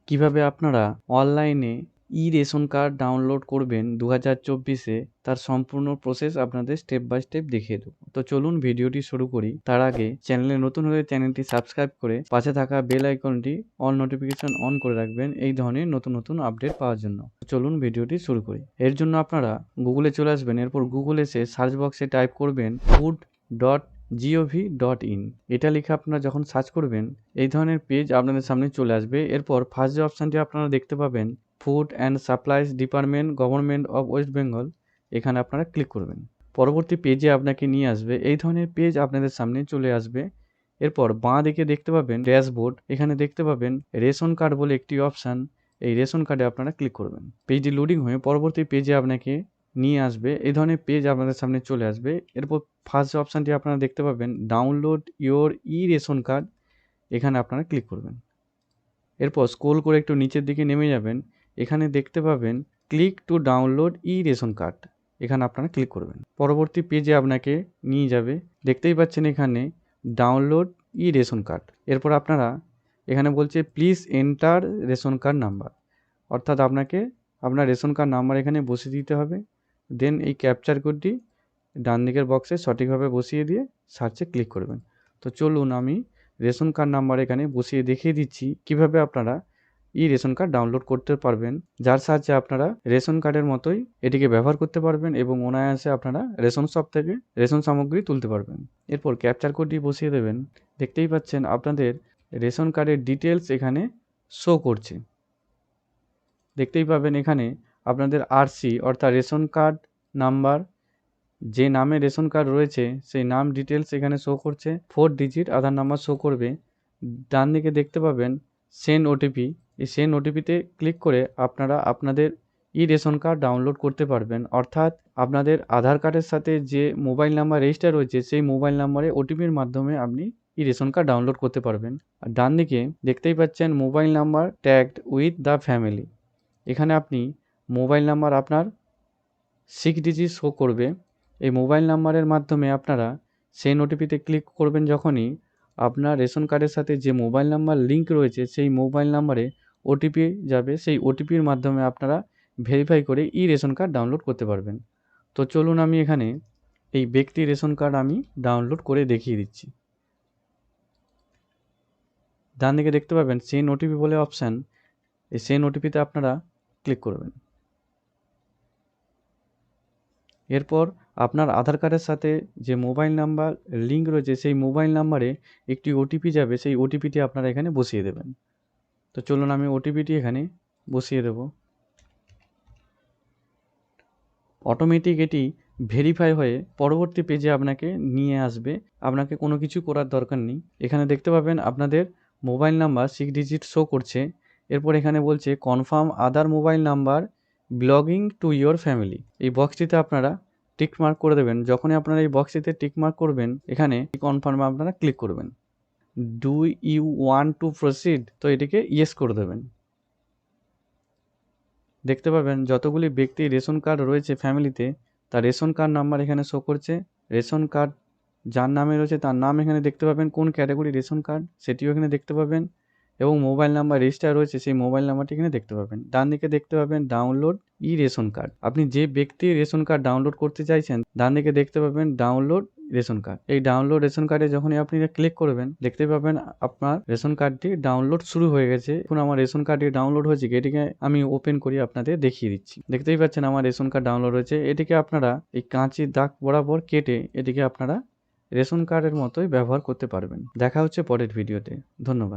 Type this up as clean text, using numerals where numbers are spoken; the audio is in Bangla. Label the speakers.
Speaker 1: কিভাবে আপনারা অনলাইনে রেশন কার্ড ডাউনলোড করবেন 2024-এ তার সম্পূর্ণ প্রসেস আপনাদের স্টেপ বাই স্টেপ দেখিয়ে দেবো। তো চলুন ভিডিওটি শুরু করি। তার আগে চ্যানেলে নতুন হলে চ্যানেলটি সাবস্ক্রাইব করে পাশে থাকা বেল আইকনটি অল নোটিফিকেশন অন করে রাখবেন এই ধরনের নতুন নতুন আপডেট পাওয়ার জন্য। চলুন ভিডিওটি শুরু করি। এর জন্য আপনারা গুগলে চলে আসবেন, এরপর গুগলে এসে সার্চ বক্সে টাইপ করবেন food.gov.in। এটা লিখে আপনারা যখন সার্চ করবেন এই ধরনের পেজ আপনাদের সামনে চলে আসবে। এরপর ফার্স্ট যে অপশানটি আপনারা দেখতে পাবেন food and supplies department government of West Bengal, এখানে আপনারা ক্লিক করবেন। পরবর্তী পেজে আপনাকে নিয়ে আসবে, এই ধরনের পেজ আপনাদের সামনে চলে আসবে। এরপর বাঁ দিকে দেখতে পাবেন ড্যাশবোর্ড, এখানে দেখতে পাবেন রেশন কার্ড বলে একটি অপশান, এই রেশন কার্ডে আপনারা ক্লিক করবেন। পেজটি লোডিং হয়ে পরবর্তী পেজে আপনাকে নিয়ে আসবে, এই ধরনের পেজ আপনাদের সামনে চলে আসবে। এরপর ফার্স্ট যে অপশানটি আপনারা দেখতে পাবেন ডাউনলোড ইওর রেশন কার্ড, এখানে আপনারা ক্লিক করবেন। এরপর স্ক্রল করে একটু নিচের দিকে নেমে যাবেন, এখানে দেখতে পাবেন click to download ration card, এখানে আপনারা ক্লিক করবেন। পরবর্তী পেজে আপনাকে নিয়ে যাবে, দেখতেই পাচ্ছেন এখানে ডাউনলোড রেশন কার্ড। এরপর আপনারা এখানে বলছে please enter ration card number, অর্থাৎ আপনাকে আপনার রেশন কার্ড নাম্বার এখানে বসিয়ে দিতে হবে। দেন এই ক্যাপচার কোডটি ডান দিকের বক্সে সঠিকভাবে বসিয়ে দিয়ে সার্চে ক্লিক করবেন। তো চলুন আমি রেশন কার্ড নাম্বার এখানে বসিয়ে দেখিয়ে দিচ্ছি কিভাবে আপনারা রেশন কার্ড ডাউনলোড করতে পারবেন, যার সাহায্যে আপনারা রেশন কার্ডের মতোই এটিকে ব্যবহার করতে পারবেন এবং অনায়াসে আপনারা রেশন শপ থেকে রেশন সামগ্রী তুলতে পারবেন। এরপর ক্যাপচার কোডটি বসিয়ে দেবেন। দেখতেই পাচ্ছেন আপনাদের রেশন কার্ডের ডিটেলস এখানে শো করছে। দেখতেই পাবেন এখানে আপনাদের আরসি অর্থাৎ রেশন কার্ড নাম্বার, যে নামে রেশন কার্ড রয়েছে সেই নাম ডিটেলস এখানে শো করছে। 4 ডিজিট আধার নাম্বার শো করবে। ডান দিকে দেখতে পাবেন সেন্ড ওটিপি, এই সেন্ড ওটিপিতে ক্লিক করে আপনারা আপনাদের রেশন কার্ড ডাউনলোড করতে পারবেন। অর্থাৎ আপনাদের আধার কার্ডের সাথে যে মোবাইল নাম্বার রেজিস্টার রয়েছে সেই মোবাইল নাম্বারে ওটিপির মাধ্যমে আপনি রেশন কার্ড ডাউনলোড করতে পারবেন। আর ডান দিকে দেখতেই পাচ্ছেন mobile number tagged with the family, এখানে আপনি মোবাইল নাম্বার আপনার 6 ডিজিট শো করবে। এই মোবাইল নাম্বারের মাধ্যমে আপনারা সেই ওটিপিতে ক্লিক করবেন, যখনই আপনার রেশন কার্ডের সাথে যে মোবাইল নাম্বার লিঙ্ক রয়েছে সেই মোবাইল নাম্বারে ওটিপি যাবে, সেই ওটিপির মাধ্যমে আপনারা ভেরিফাই করে রেশন কার্ড ডাউনলোড করতে পারবেন। তো চলুন আমি এখানে এই ব্যক্তি রেশন কার্ড আমি ডাউনলোড করে দেখিয়ে দিচ্ছি। ডান দিকে দেখতে পাবেন সেন্ড ওটিপি বলে অপশান, এই সেন্ড ওটিপিতে আপনারা ক্লিক করবেন। এরপর আপনার আধার কার্ডের সাথে যে মোবাইল নাম্বার লিঙ্ক রয়েছে সেই মোবাইল নাম্বারে একটি ওটিপি যাবে, সেই ওটিপিটি আপনারা এখানে বসিয়ে দেবেন। তো চলুন আমি ওটিপিটি এখানে বসিয়ে দেব। অটোমেটিক এটি ভেরিফাই হয়ে পরবর্তী পেজে আপনাকে নিয়ে আসবে, আপনাকে কোনো কিছু করার দরকার নেই। এখানে দেখতে পাবেন আপনাদের মোবাইল নাম্বার 6 ডিজিট শো করছে। এরপর এখানে বলছে confirm other mobile number belonging to your family, এই বক্সটিতে আপনারা টিক মার্ক করে দেবেন। যখনই আপনারা এই বক্সটিতে টিক মার্ক করবেন এখানে কনফার্মে আপনারা ক্লিক করবেন। Do you want to proceed, তো এটিকে ইয়েস করে দেবেন। দেখতে পাবেন যতগুলি ব্যক্তি রেশন কার্ড রয়েছে ফ্যামিলিতে তার রেশন কার্ড নাম্বার এখানে শো করছে। রেশন কার্ড যার নামে রয়েছে তার নাম এখানে দেখতে পাবেন, কোন ক্যাটাগরি রেশন কার্ড সেটিও এখানে দেখতে পাবেন এবং মোবাইল নাম্বার রেজিস্টার রয়েছে সেই মোবাইল নাম্বারটি এখানে দেখতে পাবেন। ডান দিকে দেখতে পাবেন ডাউনলোড রেশন কার্ড, আপনি যে ব্যক্তির রেশন কার্ড ডাউনলোড করতে চাইছেন ডান দিকে দেখতে পাবেন ডাউনলোড রেশন কার্ড। এই ডাউনলোড রেশন কার্ডে যখনই আপনি ক্লিক করবেন দেখতে পাবেন আপনার রেশন কার্ডটি ডাউনলোড শুরু হয়ে গেছে। এখন আমার রেশন কার্ডটি ডাউনলোড হয়েছে, এটিকে আমি ওপেন করি আপনাদের দেখিয়ে দিচ্ছি। দেখতেই পাচ্ছেন আমার রেশন কার্ড ডাউনলোড হয়েছে। এটিকে আপনারা এই কাঁচির দাগ বরাবর কেটে এটিকে আপনারা রেশন কার্ডের মতোই ব্যবহার করতে পারবেন। দেখা হচ্ছে পরের ভিডিওতে। ধন্যবাদ।